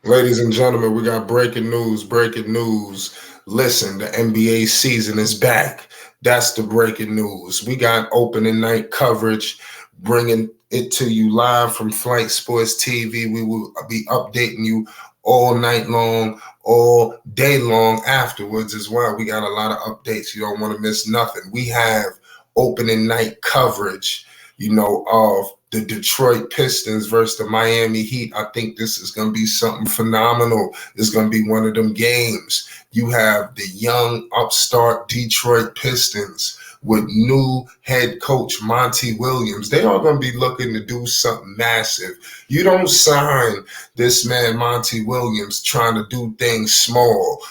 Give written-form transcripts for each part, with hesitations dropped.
Ladies and gentlemen, we got breaking news. Breaking news. Listen, the NBA season is back. That's the breaking news. We got opening night coverage, bringing it to you live from Flight Sports TV. We will be updating you all night long, all day long afterwards as well. We got a lot of updates. You don't want to miss nothing. We have opening night coverage, of the Detroit Pistons versus the Miami Heat. I think this is going to be something phenomenal. It's going to be one of them games. You have the young upstart Detroit Pistons with new head coach Monty Williams. They are going to be looking to do something massive. You don't sign this man Monty Williams trying to do things small.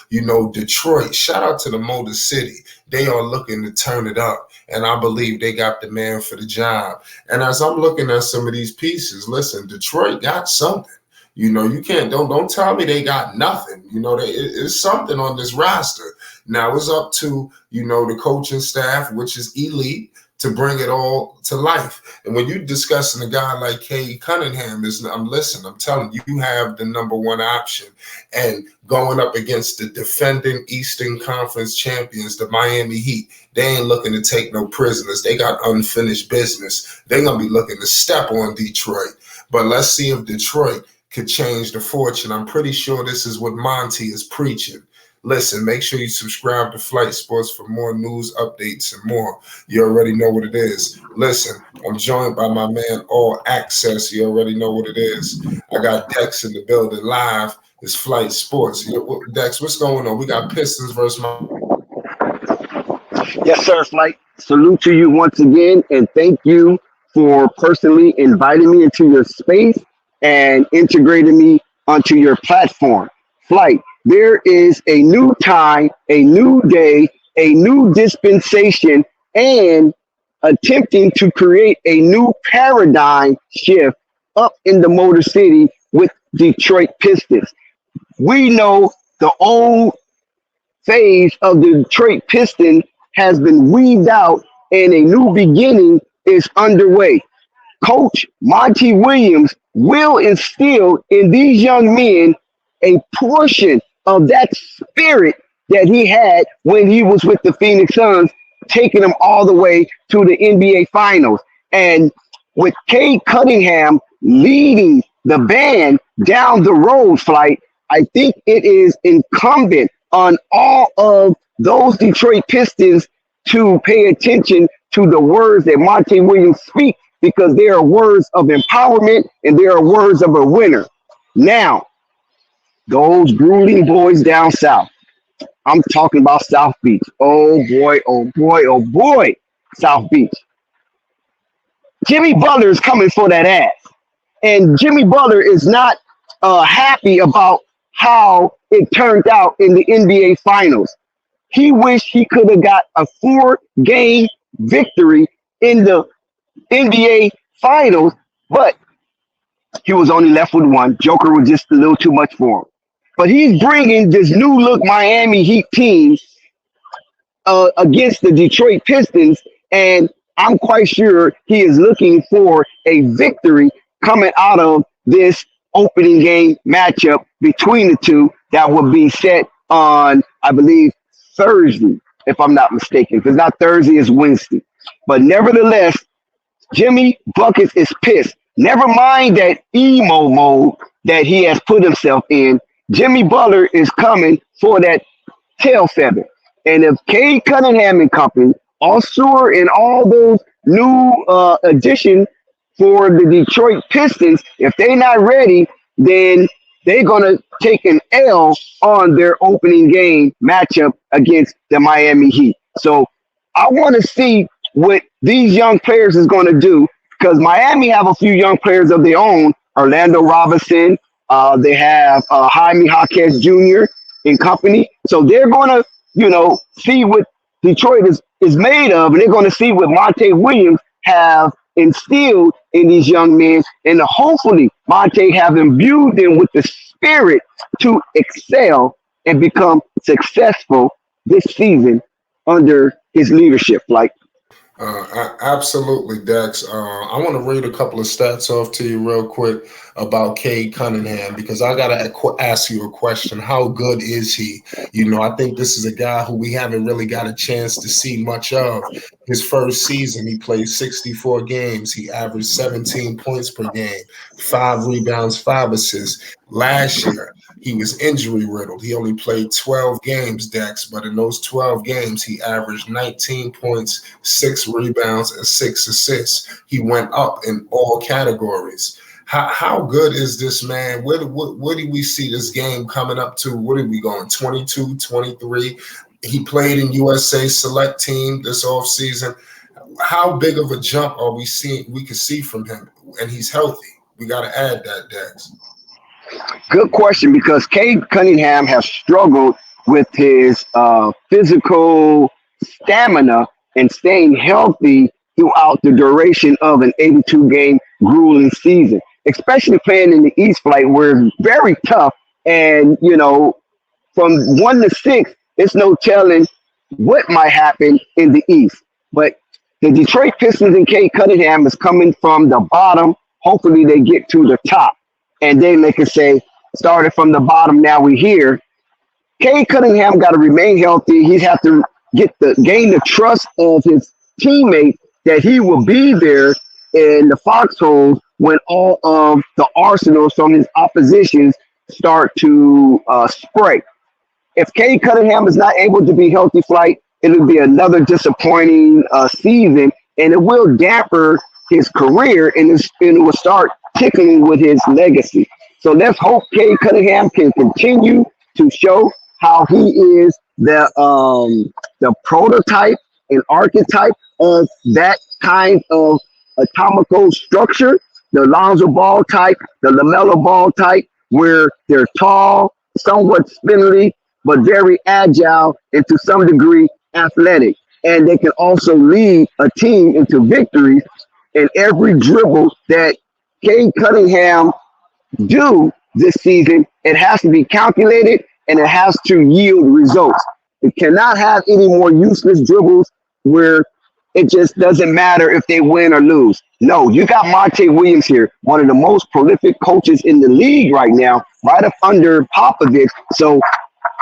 Detroit, shout out to the Motor City. They are looking to turn it up. And I believe they got the man for the job. And as I'm looking at some of these pieces, listen, Detroit got something. You can't don't tell me they got nothing. It's something on this roster. Now it's up to the coaching staff, which is elite, to bring it all to life. And when you're discussing a guy like Kade Cunningham, I'm telling you, you have the number one option. And going up against the defending Eastern Conference champions, the Miami Heat, they ain't looking to take no prisoners. They got unfinished business. They're going to be looking to step on Detroit. But let's see if Detroit could change the fortune. I'm pretty sure this is what Monty is preaching. Listen, make sure you subscribe to Flight Sports for more news, updates, and more. You already know what it is. Listen, I'm joined by my man, All Access. You already know what it is. I got Dex in the building live. It's Flight Sports. Dex, what's going on? We got Pistons versus my... Yes, sir, Flight. Salute to you once again, and thank you for personally inviting me into your space and integrating me onto your platform. Flight, there is a new time, a new day, a new dispensation, and attempting to create a new paradigm shift up in the Motor City with Detroit Pistons. We know the old phase of the Detroit Pistons has been weeded out and a new beginning is underway. Coach Monty Williams will instill in these young men a portion of that spirit that he had when he was with the Phoenix Suns, taking them all the way to the NBA Finals. And with Kade Cunningham leading the band down the road, Flight, I think it is incumbent on all of those Detroit Pistons to pay attention to the words that Monty Williams speaks, because they are words of empowerment and they are words of a winner. Now, those grueling boys down south, I'm talking about South Beach. Oh boy, oh boy, oh boy, South Beach. Jimmy Butler is coming for that ass. And Jimmy Butler is not happy about how it turned out in the NBA Finals. He wished he could have got a 4-game victory in the NBA Finals, but he was only left with one. Joker was just a little too much for him. But he's bringing this new look Miami Heat team against the Detroit Pistons, and I'm quite sure he is looking for a victory coming out of this opening game matchup between the two that will be set on, I believe, Thursday, if I'm not mistaken. If it's not Thursday, it's Wednesday. But nevertheless, Jimmy Buckets is pissed. Never mind that emo mode that he has put himself in. Jimmy Butler is coming for that tail feather. And if Kade Cunningham and company, also and all those new additions for the Detroit Pistons, if they're not ready, then they're going to take an L on their opening game matchup against the Miami Heat. So I want to see what these young players is going to do, because Miami have a few young players of their own. Orlando Robinson, they have Jaime Jaquez Jr. and company. So they're going to, see what Detroit is made of, and they're going to see what Monty Williams have instilled in these young men, and hopefully Monte have imbued them with the spirit to excel and become successful this season under his leadership. Like, Absolutely, Dex. I want to read a couple of stats off to you real quick about Cade Cunningham because I got to ask you a question. How good is he? I think this is a guy who we haven't really got a chance to see much of. His first season, he played 64 games. He averaged 17 points per game, 5 rebounds, 5 assists. Last year, he was injury riddled. He only played 12 games, Dex, but in those 12 games, he averaged 19 points, 6 rebounds, and 6 assists. He went up in all categories. How good is this man? Where do we see this game coming up to? What are we going, 22, 23? He played in USA select team this offseason. How big of a jump are we can see from him? And he's healthy. We got to add that, Dex. Good question, because Kade Cunningham has struggled with his physical stamina and staying healthy throughout the duration of an 82 game grueling season, especially playing in the East Flight where it's very tough. And, from 1 to 6, it's no telling what might happen in the East. But the Detroit Pistons and Kade Cunningham is coming from the bottom. Hopefully they get to the top. And then they can say, started from the bottom, now we're here. Kade Cunningham got to remain healthy. He's have to gain the trust of his teammates that he will be there in the foxholes when all of the arsenals from his oppositions start to spray. If Kade Cunningham is not able to be healthy, Flight, it'll be another disappointing season, and it will damper his career, and it will start tickling with his legacy. So let's hope Kade Cunningham can continue to show how he is the prototype and archetype of that kind of atomical structure, the Lonzo Ball type, the LaMelo Ball type, where they're tall, somewhat spindly, but very agile and to some degree athletic. And they can also lead a team into victories. And every dribble that Kade Cunningham do this season, it has to be calculated and it has to yield results. It cannot have any more useless dribbles where it just doesn't matter if they win or lose. No, you got Monte Williams here, one of the most prolific coaches in the league right now, right up under Popovich. So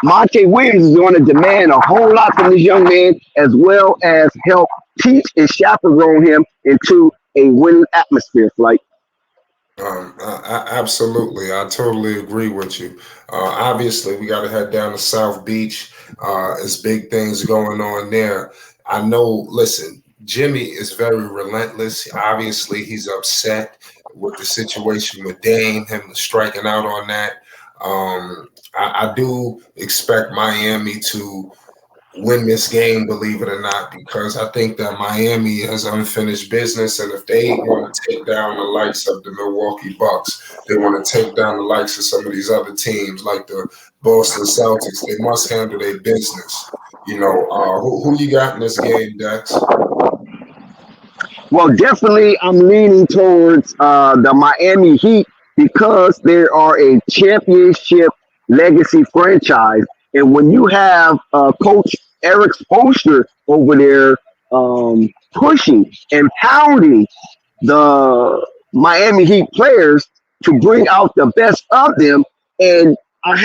Monte Williams is going to demand a whole lot from this young man, as well as help teach and chaperone him into a winning atmosphere, Flight. Absolutely, I totally agree with you. Obviously, we got to head down to South Beach. There's big things going on there. I know. Listen, Jimmy is very relentless. Obviously, he's upset with the situation with Dame, him striking out on that. I do expect Miami to win this game, believe it or not, because I think that Miami has unfinished business. And if they want to take down the likes of the Milwaukee Bucks, they want to take down the likes of some of these other teams like the Boston Celtics, they must handle their business. Who you got in this game, Dex? Well, definitely, I'm leaning towards the Miami Heat because they are a championship legacy franchise. And when you have Coach Eric Spoelstra over there pushing and pounding the Miami Heat players to bring out the best of them, and I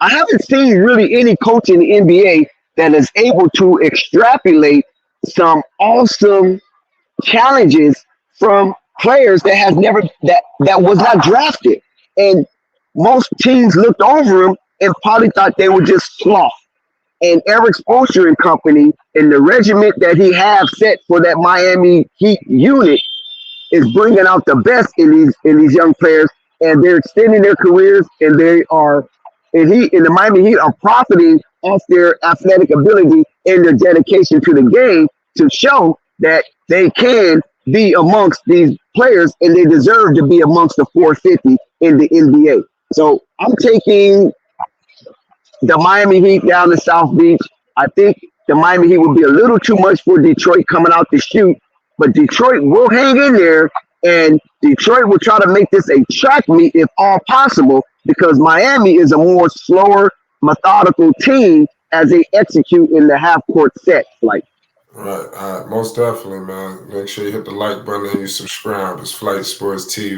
haven't seen really any coach in the NBA that is able to extrapolate some awesome challenges from players that has never that was not drafted. And most teams looked over him and probably thought they were just sloth. And Eric Spoelstra and company and the regiment that he have set for that Miami Heat unit is bringing out the best in these young players, and they're extending their careers, and they are and the Miami Heat are profiting off their athletic ability and their dedication to the game to show that they can be amongst these players and they deserve to be amongst the 450 in the NBA. So I'm taking the Miami Heat down to South Beach. I think the Miami Heat will be a little too much for Detroit coming out to shoot, but Detroit will hang in there, and Detroit will try to make this a track meet if all possible, because Miami is a more slower, methodical team as they execute in the half court set. Like, Right. Most definitely, man. Make sure you hit the like button and you subscribe. It's Flight Sports TV.